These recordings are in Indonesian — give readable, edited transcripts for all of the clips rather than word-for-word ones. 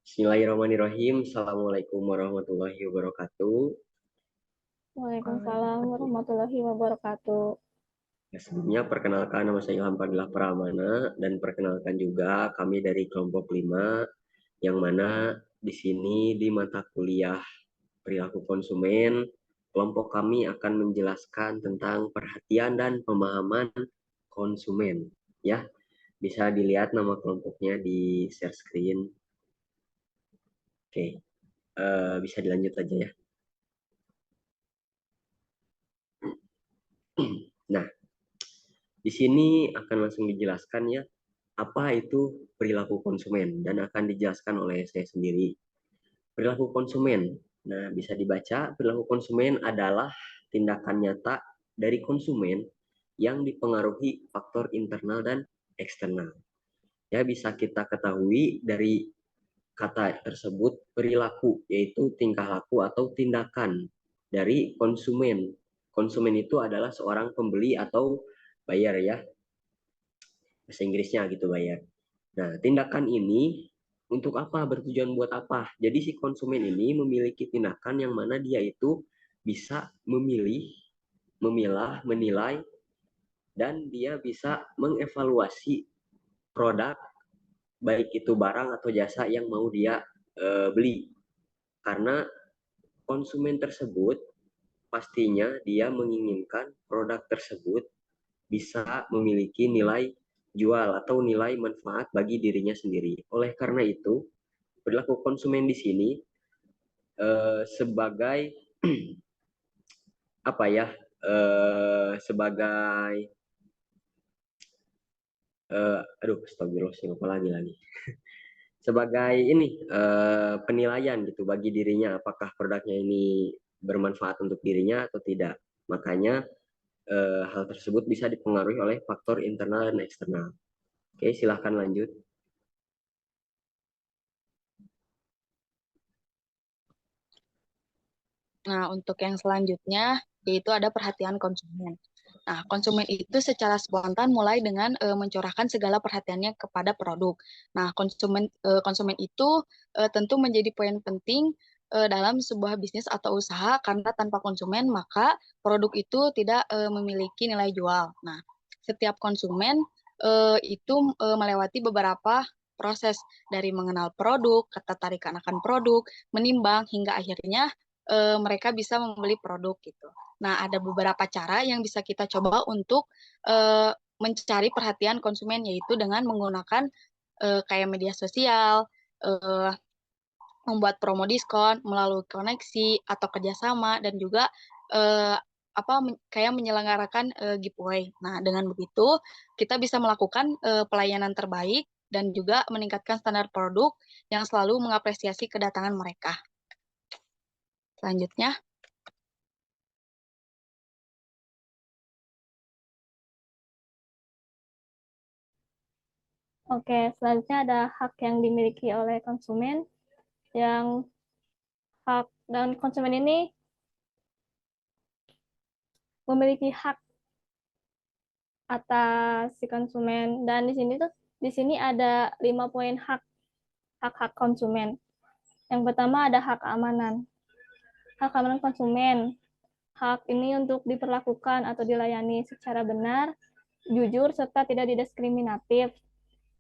Bismillahirrahmanirrahim. Assalamualaikum warahmatullahi wabarakatuh. Waalaikumsalam warahmatullahi wabarakatuh. Ya, sebelumnya perkenalkan nama saya Ilham Fadilah Pramana dan perkenalkan juga kami dari kelompok 5 yang mana di sini di mata kuliah perilaku konsumen kelompok kami akan menjelaskan tentang perhatian dan pemahaman konsumen. Ya, bisa dilihat nama kelompoknya di share screen. Oke, bisa dilanjut aja ya. Nah, di sini akan langsung dijelaskan ya, apa itu perilaku konsumen dan akan dijelaskan oleh saya sendiri. Perilaku konsumen. Nah, bisa dibaca, perilaku konsumen adalah tindakan nyata dari konsumen yang dipengaruhi faktor internal dan eksternal. Ya, bisa kita ketahui dari kata tersebut perilaku, yaitu tingkah laku atau tindakan dari konsumen. Konsumen itu adalah seorang pembeli atau buyer ya, bahasa Inggrisnya gitu bayar. Nah, tindakan ini untuk apa? Bertujuan buat apa? Jadi si konsumen ini memiliki tindakan yang mana dia itu bisa memilih, memilah, menilai, dan dia bisa mengevaluasi produk, baik itu barang atau jasa yang mau dia beli. Karena konsumen tersebut pastinya dia menginginkan produk tersebut bisa memiliki nilai jual atau nilai manfaat bagi dirinya sendiri. Oleh karena itu, perilaku konsumen di sini sebagai apa ya? Sebagai aduh, astagfirullah, apa lagi sebagai ini penilaian gitu bagi dirinya apakah produknya ini bermanfaat untuk dirinya atau tidak. Makanya hal tersebut bisa dipengaruhi oleh faktor internal dan eksternal. Oke, silahkan lanjut. Nah, untuk yang selanjutnya yaitu ada perhatian konsumen. Nah, konsumen itu secara spontan mulai dengan mencurahkan segala perhatiannya kepada produk. Nah, konsumen itu tentu menjadi poin penting dalam sebuah bisnis atau usaha karena tanpa konsumen maka produk itu tidak memiliki nilai jual. Nah, setiap konsumen itu melewati beberapa proses dari mengenal produk, ketertarikan akan produk, menimbang hingga akhirnya mereka bisa membeli produk gitu. Nah, ada beberapa cara yang bisa kita coba untuk mencari perhatian konsumen, yaitu dengan menggunakan kayak media sosial, uh, membuat promo diskon melalui koneksi atau kerjasama, dan juga kayak menyelenggarakan giveaway. Nah, dengan begitu kita bisa melakukan pelayanan terbaik dan juga meningkatkan standar produk yang selalu mengapresiasi kedatangan mereka. Selanjutnya, Oke, selanjutnya ada hak yang dimiliki oleh konsumen, yang hak dan konsumen ini memiliki hak atas si konsumen, dan di sini ada 5 poin hak konsumen. Yang pertama ada hak keamanan. Hak keamanan konsumen. Hak ini untuk diperlakukan atau dilayani secara benar, jujur, serta tidak didiskriminatif.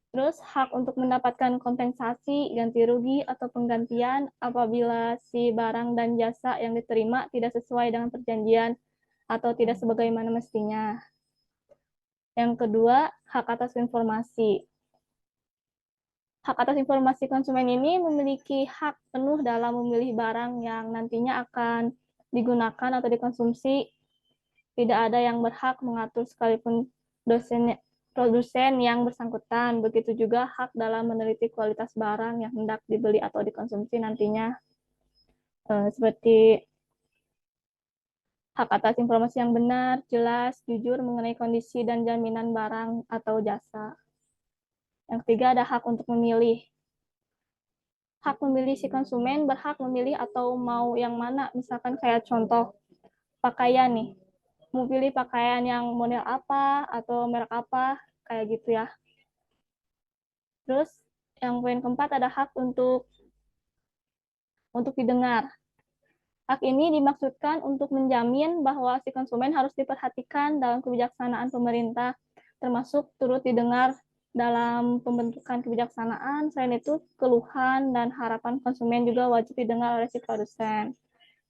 Terus hak untuk mendapatkan kompensasi, ganti rugi, atau penggantian apabila si barang dan jasa yang diterima tidak sesuai dengan perjanjian atau tidak sebagaimana mestinya. Yang kedua, hak atas informasi. Hak atas informasi konsumen ini memiliki hak penuh dalam memilih barang yang nantinya akan digunakan atau dikonsumsi. Tidak ada yang berhak mengatur sekalipun produsen yang bersangkutan. Begitu juga hak dalam meneliti kualitas barang yang hendak dibeli atau dikonsumsi nantinya. Seperti hak atas informasi yang benar, jelas, jujur mengenai kondisi dan jaminan barang atau jasa. Yang ketiga ada hak untuk memilih. Hak memilih si konsumen berhak memilih atau mau yang mana. Misalkan kayak contoh pakaian nih. Mau pilih pakaian yang model apa atau merek apa, kayak gitu ya. Terus yang poin keempat ada hak untuk untuk didengar. Hak ini dimaksudkan untuk menjamin bahwa si konsumen harus diperhatikan dalam kebijaksanaan pemerintah, termasuk turut didengar dalam pembentukan kebijaksanaan. Selain itu, keluhan dan harapan konsumen juga wajib didengar oleh si produsen.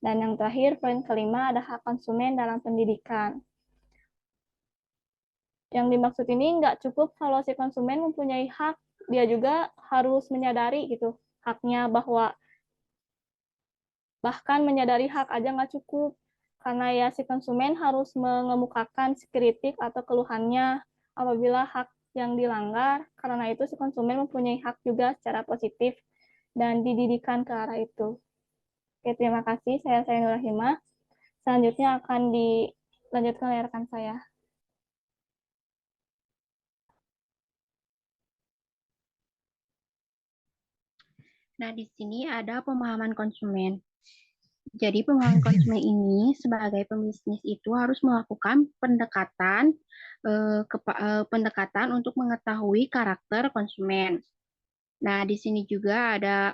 Dan yang terakhir, poin kelima, ada hak konsumen dalam pendidikan. Yang dimaksud ini nggak cukup kalau si konsumen mempunyai hak, dia juga harus menyadari gitu haknya, bahkan menyadari hak aja nggak cukup, karena ya si konsumen harus mengemukakan kritik atau keluhannya apabila hak yang dilanggar. Karena itu si konsumen mempunyai hak juga secara positif dan dididikan ke arah itu. Oke, terima kasih. Saya Nur Rahimah. Selanjutnya akan dilanjutkan oleh rekan saya. Nah, di sini ada pemahaman konsumen. Jadi, pemahaman konsumen ini sebagai pembisnis itu harus melakukan pendekatan untuk mengetahui karakter konsumen. Nah, di sini juga ada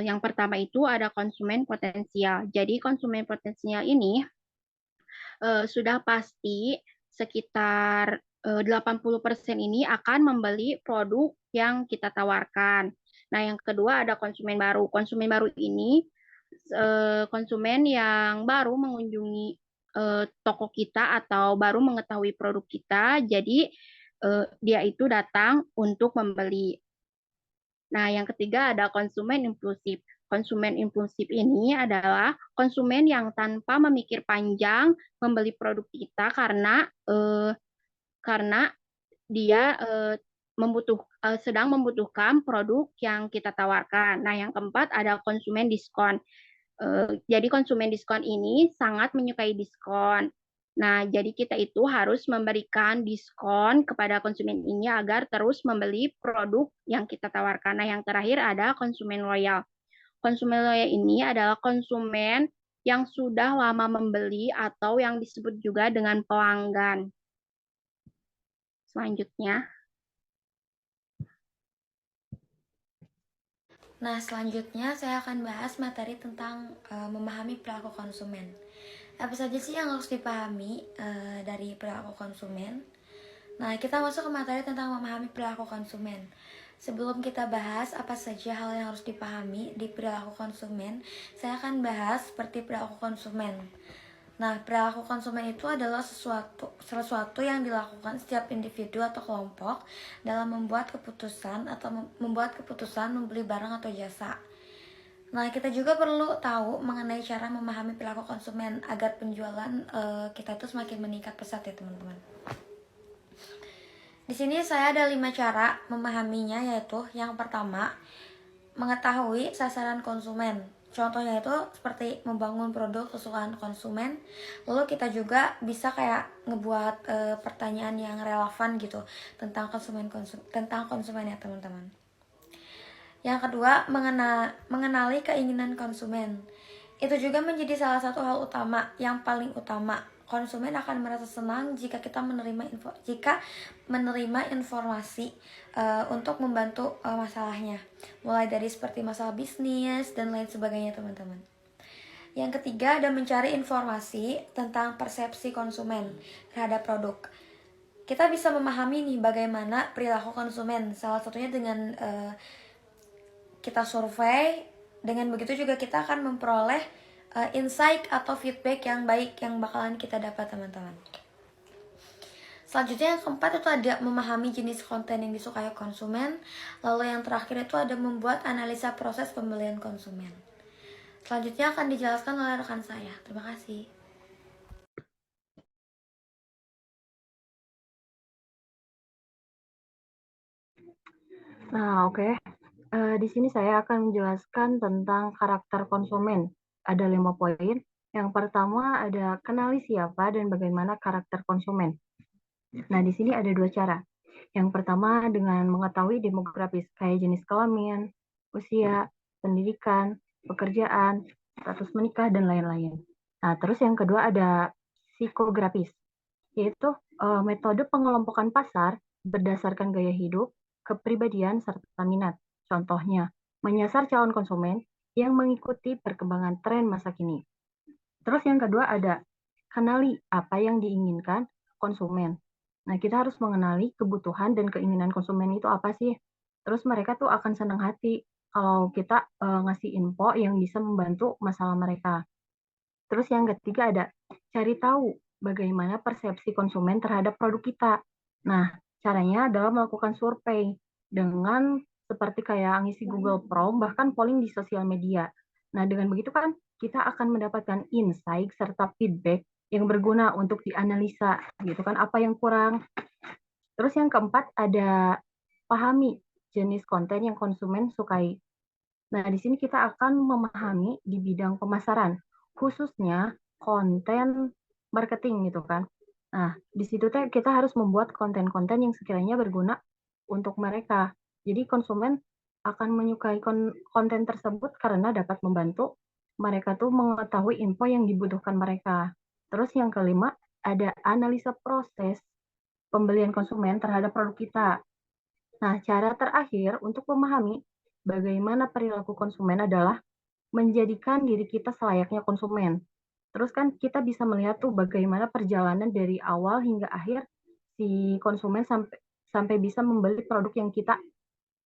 yang pertama itu ada konsumen potensial. Jadi, konsumen potensial ini sudah pasti sekitar 80% ini akan membeli produk yang kita tawarkan. Nah, yang kedua ada konsumen baru. Konsumen baru ini konsumen yang baru mengunjungi toko kita atau baru mengetahui produk kita, jadi dia itu datang untuk membeli. Nah, yang ketiga ada konsumen impulsif. Konsumen impulsif ini adalah konsumen yang tanpa memikir panjang membeli produk kita karena dia sedang membutuhkan produk yang kita tawarkan. Nah, yang keempat ada konsumen diskon. Jadi konsumen diskon ini sangat menyukai diskon. Nah, jadi kita itu harus memberikan diskon kepada konsumen ini agar terus membeli produk yang kita tawarkan. Nah, yang terakhir ada konsumen loyal. Konsumen loyal ini adalah konsumen yang sudah lama membeli atau yang disebut juga dengan pelanggan. Selanjutnya. Nah, selanjutnya saya akan bahas materi tentang memahami perilaku konsumen. Apa saja sih yang harus dipahami dari perilaku konsumen? Nah, kita masuk ke materi tentang memahami perilaku konsumen. Sebelum kita bahas apa saja hal yang harus dipahami di perilaku konsumen, saya akan bahas seperti perilaku konsumen. Nah, perilaku konsumen itu adalah sesuatu yang dilakukan setiap individu atau kelompok dalam membuat keputusan membeli barang atau jasa. Nah, kita juga perlu tahu mengenai cara memahami perilaku konsumen agar penjualan kita itu semakin meningkat pesat ya teman-teman. Di sini saya ada 5 cara memahaminya, yaitu yang pertama, mengetahui sasaran konsumen. Contohnya itu seperti membangun produk kesukaan konsumen. Lalu kita juga bisa kayak ngebuat pertanyaan yang relevan gitu tentang konsumen ya teman-teman. Yang kedua, mengenali keinginan konsumen. Itu juga menjadi salah satu hal utama, yang paling utama. Konsumen akan merasa senang jika kita menerima informasi untuk membantu masalahnya. Mulai dari seperti masalah bisnis dan lain sebagainya teman-teman. Yang ketiga, ada mencari informasi tentang persepsi konsumen terhadap produk. Kita bisa memahami nih bagaimana perilaku konsumen. Salah satunya dengan kita survei. Dengan begitu juga kita akan memperoleh insight atau feedback yang baik yang bakalan kita dapat teman-teman. Selanjutnya yang keempat itu ada memahami jenis konten yang disukai konsumen. Lalu yang terakhir itu ada membuat analisa proses pembelian konsumen. Selanjutnya akan dijelaskan oleh rekan saya. Terima kasih. Nah, oke. Di sini saya akan menjelaskan tentang karakter konsumen. Ada 5 poin. Yang pertama ada kenali siapa dan bagaimana karakter konsumen. Nah, di sini ada 2 cara. Yang pertama dengan mengetahui demografis, kayak jenis kelamin, usia, pendidikan, pekerjaan, status menikah, dan lain-lain. Nah, terus yang kedua ada psikografis, yaitu metode pengelompokan pasar berdasarkan gaya hidup, kepribadian, serta minat. Contohnya, menyasar calon konsumen yang mengikuti perkembangan tren masa kini. Terus yang kedua ada kenali apa yang diinginkan konsumen. Nah, kita harus mengenali kebutuhan dan keinginan konsumen itu apa sih. Terus mereka tuh akan senang hati kalau kita ngasih info yang bisa membantu masalah mereka. Terus yang ketiga ada cari tahu bagaimana persepsi konsumen terhadap produk kita. Nah, caranya adalah melakukan survei dengan seperti kayak ngisi Google Form, bahkan polling di sosial media. Nah, dengan begitu kan kita akan mendapatkan insight serta feedback yang berguna untuk dianalisa, gitu kan, apa yang kurang. Terus yang keempat ada pahami jenis konten yang konsumen sukai. Nah, di sini kita akan memahami di bidang pemasaran, khususnya konten marketing gitu kan. Nah, di situ kita harus membuat konten-konten yang sekiranya berguna untuk mereka. Jadi konsumen akan menyukai konten tersebut karena dapat membantu mereka tuh mengetahui info yang dibutuhkan mereka. Terus yang kelima, ada analisa proses pembelian konsumen terhadap produk kita. Nah, cara terakhir untuk memahami bagaimana perilaku konsumen adalah menjadikan diri kita selayaknya konsumen. Terus kan kita bisa melihat tuh bagaimana perjalanan dari awal hingga akhir si konsumen sampai sampai bisa membeli produk yang kita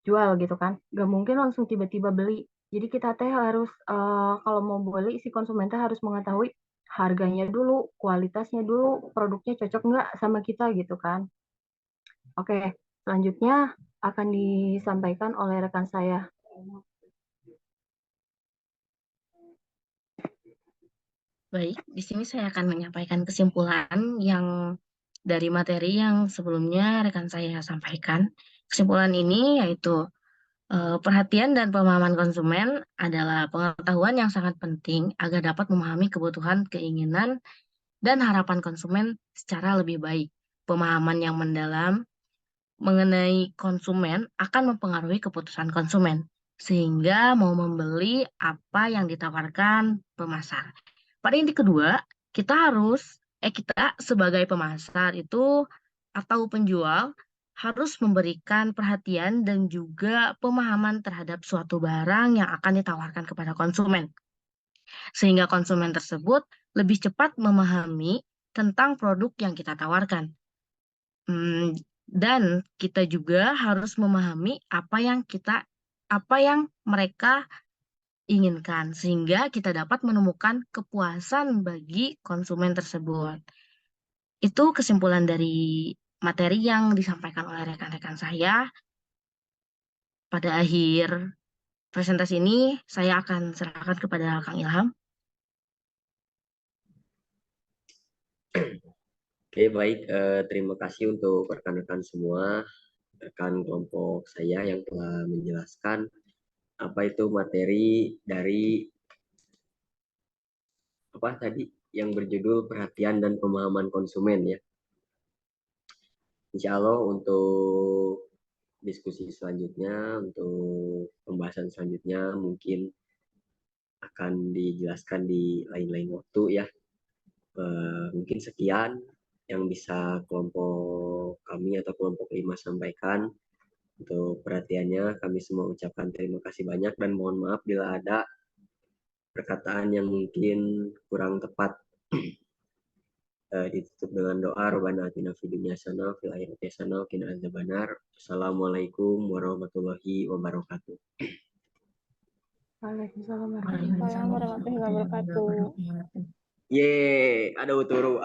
jual gitu kan. Gak mungkin langsung tiba-tiba beli. Jadi kita teh harus kalau mau beli si konsumen teh harus mengetahui harganya dulu, kualitasnya dulu, produknya cocok nggak sama kita gitu kan. Oke, selanjutnya akan disampaikan oleh rekan saya. Baik, di sini saya akan menyampaikan kesimpulan yang dari materi yang sebelumnya rekan saya sampaikan. Kesimpulan ini yaitu perhatian dan pemahaman konsumen adalah pengetahuan yang sangat penting agar dapat memahami kebutuhan, keinginan, dan harapan konsumen secara lebih baik. Pemahaman yang mendalam mengenai konsumen akan mempengaruhi keputusan konsumen, sehingga mau membeli apa yang ditawarkan pemasar. Pada inti kedua, kita sebagai pemasar itu atau penjual harus memberikan perhatian dan juga pemahaman terhadap suatu barang yang akan ditawarkan kepada konsumen, sehingga konsumen tersebut lebih cepat memahami tentang produk yang kita tawarkan. Dan kita juga harus memahami apa yang mereka inginkan, sehingga kita dapat menemukan kepuasan bagi konsumen tersebut. Itu kesimpulan dari materi yang disampaikan oleh rekan-rekan saya. Pada akhir presentasi ini, saya akan serahkan kepada Kang Ilham. Oke, baik. Terima kasih untuk rekan-rekan semua, rekan kelompok saya yang telah menjelaskan apa itu materi dari apa tadi yang berjudul perhatian dan pemahaman konsumen ya. Insya Allah untuk diskusi selanjutnya, untuk pembahasan selanjutnya mungkin akan dijelaskan di lain-lain waktu ya. Mungkin sekian yang bisa kelompok kami atau kelompok 5 sampaikan. Untuk perhatiannya kami semua ucapkan terima kasih banyak dan mohon maaf bila ada perkataan yang mungkin kurang tepat. Ditutup dengan doa Rabbana atina fid dunya hasanah fil akhirati hasanah wa qina adzabannar. Assalamualaikum warahmatullahi wabarakatuh. Waalaikumsalam Waalaikumsalam warahmatullahi wabarakatuh. Yeay, ada uturu.